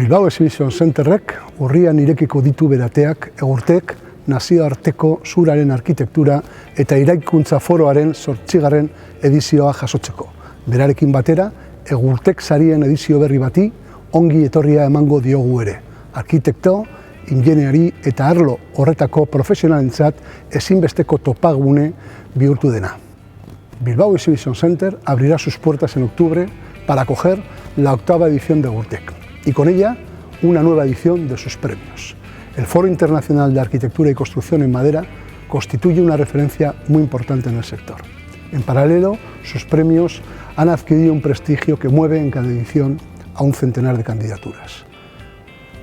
Bilbao Exhibition Centerrek urrian irekiko ditu berateak Egurtek nazioarteko zuraren arkitektura eta eraikuntza foroaren 8. edizioa jasotzeko. Berarekin batera, Egurtek sarien edizio berri bati ongi etorria emango diogu ere. Arkitekto, ingeniari eta arlo horretako profesionalentzat ezinbesteko topagune bihurtu dena. Bilbao Exhibition Center abrirá sus puertas en octubre para acoger la 8ª edición de Egurtek y con ella una nueva edición de sus premios. El Foro Internacional de Arquitectura y Construcción en Madera constituye una referencia muy importante en el sector. En paralelo, sus premios han adquirido un prestigio que mueve en cada edición a un centenar de candidaturas.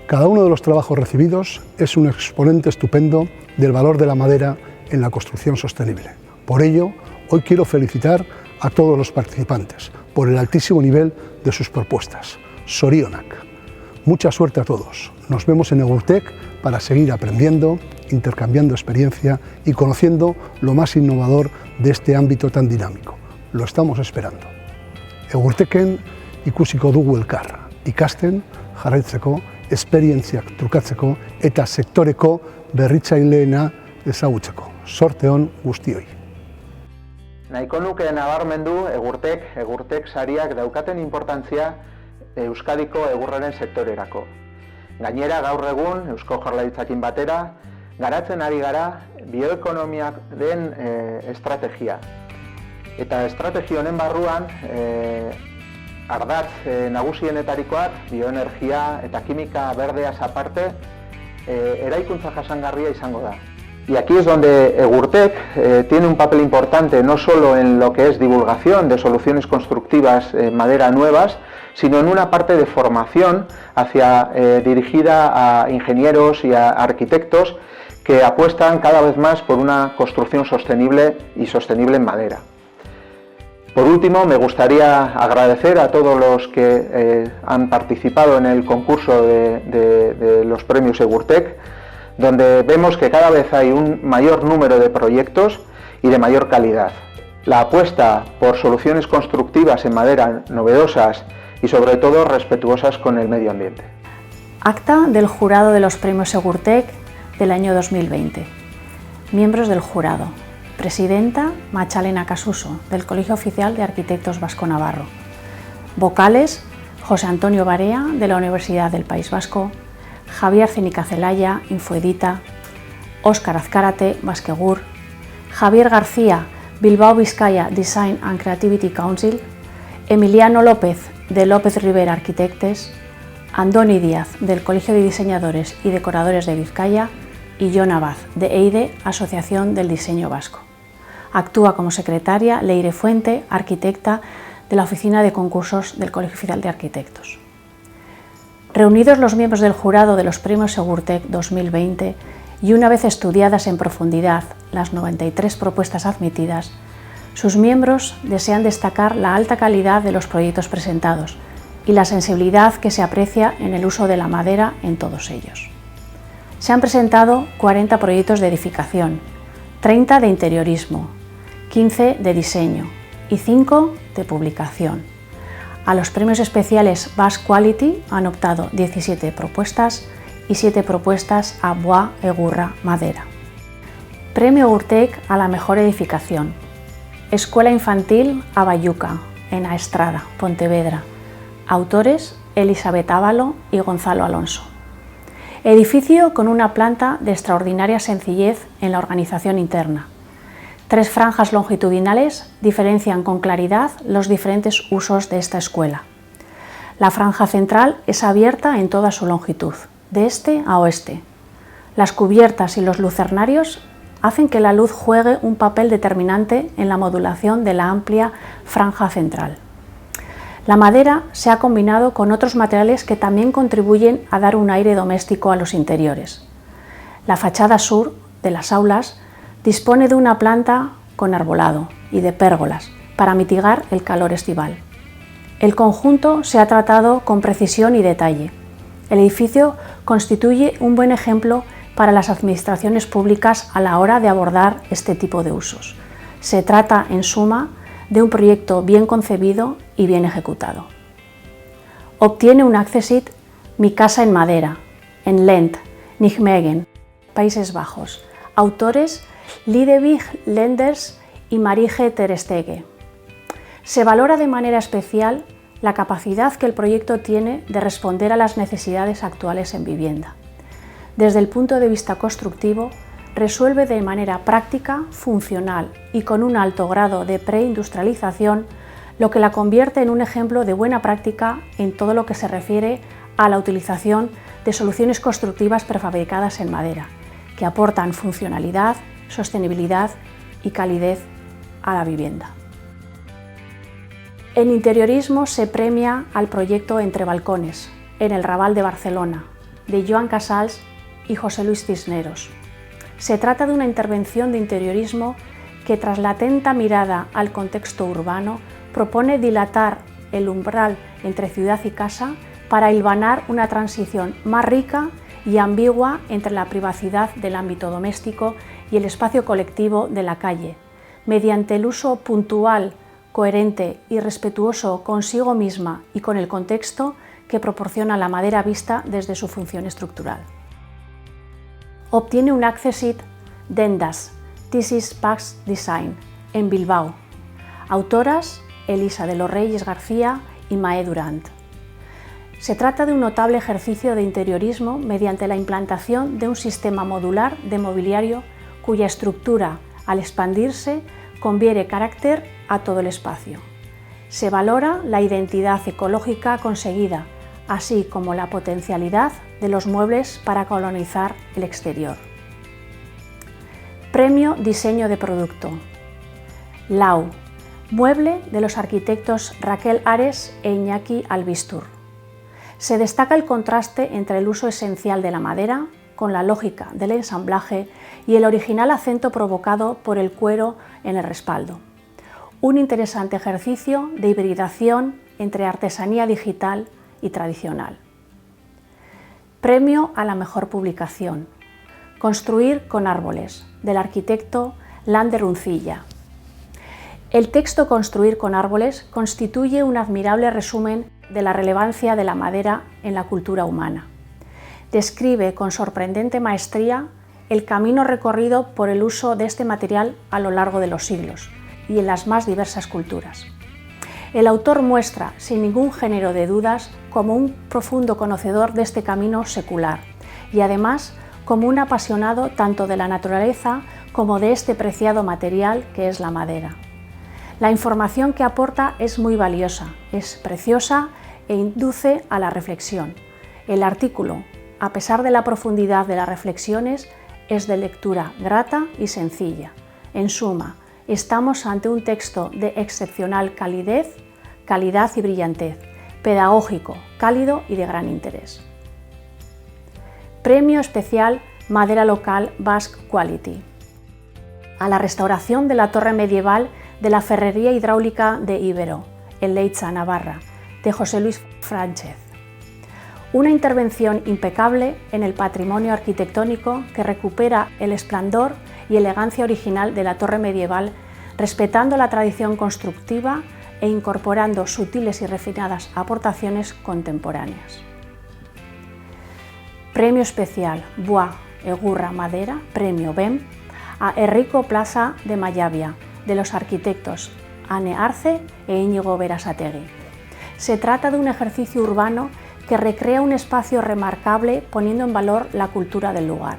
Cada uno de los trabajos recibidos es un exponente estupendo del valor de la madera en la construcción sostenible. Por ello, hoy quiero felicitar a todos los participantes por el altísimo nivel de sus propuestas. Sorionak. Mucha suerte a todos. Nos vemos en Egurtek para seguir aprendiendo, intercambiando experiencia y conociendo lo más innovador de este ámbito tan dinámico. Lo estamos esperando. Egurteken ikusiko dugu elkar, ikasten, jarraitzeko, esperientziak trukatzeko eta sektoreko berritzaileena ezagutzeko. Zorte on guztioi. Nahiko nuke nabarmendu Egurtek sariak daukaten importantzia Euskadiko egurraren sektorerako. Gainera, gaur egun, Eusko Jaurlaritzarekin batera, garatzen ari gara bioekonomiaren estrategia. Eta estrategia honen barruan, ardatz nagusienetarikoak, bioenergia eta kimika berdeaz aparte, eraikuntza jasangarria izango da. Y aquí es donde Egurtek tiene un papel importante, no solo en lo que es divulgación de soluciones constructivas en madera nuevas, sino en una parte de formación dirigida a ingenieros y a arquitectos que apuestan cada vez más por una construcción sostenible y sostenible en madera. Por último, me gustaría agradecer a todos los que han participado en el concurso de los premios Egurtek, donde vemos que cada vez hay un mayor número de proyectos y de mayor calidad. La apuesta por soluciones constructivas en madera novedosas y sobre todo respetuosas con el medio ambiente. Acta del jurado de los premios Egurtek del año 2020. Miembros del jurado. Presidenta Machalena Casuso, del Colegio Oficial de Arquitectos Vasco-Navarro. Vocales José Antonio Barea, de la Universidad del País Vasco. Javier Cenica Celaya, Infoedita, Óscar Azcárate, Basquegur, Javier García, Bilbao Vizcaya Design and Creativity Council, Emiliano López, de López Rivera Arquitectes, Andoni Díaz, del Colegio de Diseñadores y Decoradores de Vizcaya, y Jon Abad, de EIDE, Asociación del Diseño Vasco. Actúa como secretaria Leire Fuente, arquitecta de la Oficina de Concursos del Colegio Oficial de Arquitectos. Reunidos los miembros del jurado de los premios Egurtek 2020 y una vez estudiadas en profundidad las 93 propuestas admitidas, sus miembros desean destacar la alta calidad de los proyectos presentados y la sensibilidad que se aprecia en el uso de la madera en todos ellos. Se han presentado 40 proyectos de edificación, 30 de interiorismo, 15 de diseño y 5 de publicación. A los premios especiales Basque Quality han optado 17 propuestas y 7 propuestas a Bois Egurra Madera. Premio Egurtek a la mejor edificación. Escuela Infantil Abayuca, en Aestrada, Pontevedra. Autores Elizabeth Ávalo y Gonzalo Alonso. Edificio con una planta de extraordinaria sencillez en la organización interna. 3 franjas longitudinales diferencian con claridad los diferentes usos de esta escuela. La franja central es abierta en toda su longitud, de este a oeste. Las cubiertas y los lucernarios hacen que la luz juegue un papel determinante en la modulación de la amplia franja central. La madera se ha combinado con otros materiales que también contribuyen a dar un aire doméstico a los interiores. La fachada sur de las aulas dispone de una planta con arbolado y de pérgolas para mitigar el calor estival. El conjunto se ha tratado con precisión y detalle. El edificio constituye un buen ejemplo para las administraciones públicas a la hora de abordar este tipo de usos. Se trata, en suma, de un proyecto bien concebido y bien ejecutado. Obtiene un Accessit Mi casa en madera, en Lent, Nijmegen, Países Bajos. Autores Lidewig Lenders y Marije ter Stege. Se valora de manera especial la capacidad que el proyecto tiene de responder a las necesidades actuales en vivienda. Desde el punto de vista constructivo, resuelve de manera práctica, funcional y con un alto grado de preindustrialización, lo que la convierte en un ejemplo de buena práctica en todo lo que se refiere a la utilización de soluciones constructivas prefabricadas en madera, que aportan funcionalidad, sostenibilidad y calidez a la vivienda. En interiorismo se premia al proyecto Entre Balcones, en el Raval de Barcelona, de Joan Casals y José Luis Cisneros. Se trata de una intervención de interiorismo que, tras la atenta mirada al contexto urbano, propone dilatar el umbral entre ciudad y casa para hilvanar una transición más rica y ambigua entre la privacidad del ámbito doméstico y el espacio colectivo de la calle, mediante el uso puntual, coherente y respetuoso consigo misma y con el contexto que proporciona la madera vista desde su función estructural. Obtiene un Accessit d'Endas, Thesis Pax Design, en Bilbao. Autoras Elisa de los Reyes García y Mae Durant. Se trata de un notable ejercicio de interiorismo mediante la implantación de un sistema modular de mobiliario cuya estructura, al expandirse, confiere carácter a todo el espacio. Se valora la identidad ecológica conseguida, así como la potencialidad de los muebles para colonizar el exterior. Premio Diseño de Producto. Lau, mueble de los arquitectos Raquel Ares e Iñaki Albistur. Se destaca el contraste entre el uso esencial de la madera con la lógica del ensamblaje y el original acento provocado por el cuero en el respaldo. Un interesante ejercicio de hibridación entre artesanía digital y tradicional. Premio a la mejor publicación. Construir con árboles, del arquitecto Lander Uncilla. El texto Construir con árboles constituye un admirable resumen de la relevancia de la madera en la cultura humana. Describe con sorprendente maestría el camino recorrido por el uso de este material a lo largo de los siglos y en las más diversas culturas. El autor muestra, sin ningún género de dudas, como un profundo conocedor de este camino secular y además como un apasionado tanto de la naturaleza como de este preciado material que es la madera. La información que aporta es muy valiosa, es preciosa e induce a la reflexión. El artículo, a pesar de la profundidad de las reflexiones, es de lectura grata y sencilla. En suma, estamos ante un texto de excepcional calidad y brillantez, pedagógico, cálido y de gran interés. Premio especial Madera Local Basque Quality. A la restauración de la torre medieval de la Ferrería Hidráulica de Ibero, en Leitza, Navarra, de José Luis Fránchez. Una intervención impecable en el patrimonio arquitectónico que recupera el esplendor y elegancia original de la torre medieval, respetando la tradición constructiva e incorporando sutiles y refinadas aportaciones contemporáneas. Premio especial Bois Egurra Madera, Premio BEM, a Enrico Plaza de Mayavia, de los arquitectos Ane Arce e Íñigo Berasategui. Se trata de un ejercicio urbano que recrea un espacio remarcable poniendo en valor la cultura del lugar.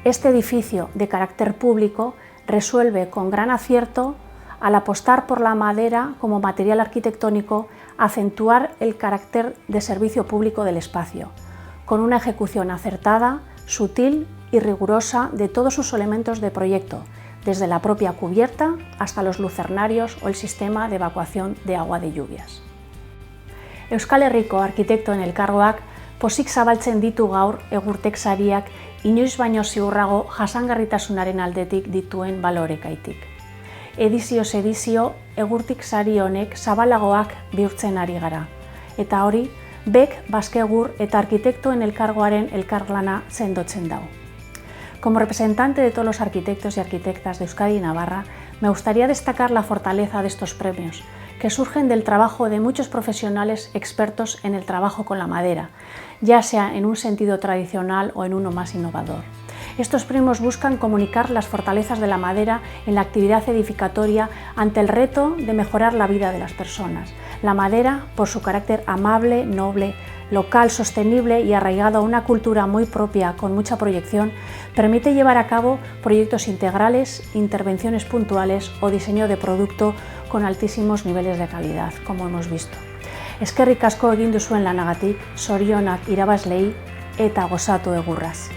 Este edificio de carácter público resuelve con gran acierto, al apostar por la madera como material arquitectónico, acentuar el carácter de servicio público del espacio, con una ejecución acertada, sutil y rigurosa de todos sus elementos de proyecto, desde la propia cubierta hasta los lucernarios o el sistema de evacuación de agua de lluvias. Euskal Herriko arkitektoen elkargoak pozik zabaltzen ditu gaur egurtek sariak inoiz baino ziurrago jasangarritasunaren aldetik dituen balorekaitik. Edizioz edizio egurtik sari honek zabalagoak bihurtzen ari gara, eta hori BEC Basque Egur eta arkitektoen elkargoaren elkarlana sendotzen dau. Como representante de todos los arquitectos y arquitectas de Euskadi y Navarra, me gustaría destacar la fortaleza de estos premios, que surgen del trabajo de muchos profesionales expertos en el trabajo con la madera ya sea en un sentido tradicional o en uno más innovador. Estos premios buscan comunicar las fortalezas de la madera en la actividad edificatoria ante el reto de mejorar la vida de las personas. La madera, por su carácter amable, noble, local, sostenible y arraigado a una cultura muy propia con mucha proyección, permite llevar a cabo proyectos integrales, intervenciones puntuales o diseño de producto con altísimos niveles de calidad, como hemos visto. Eskerrik asko egin duzuen lanagatik, zorionak irabazleei eta gozatu egurraz.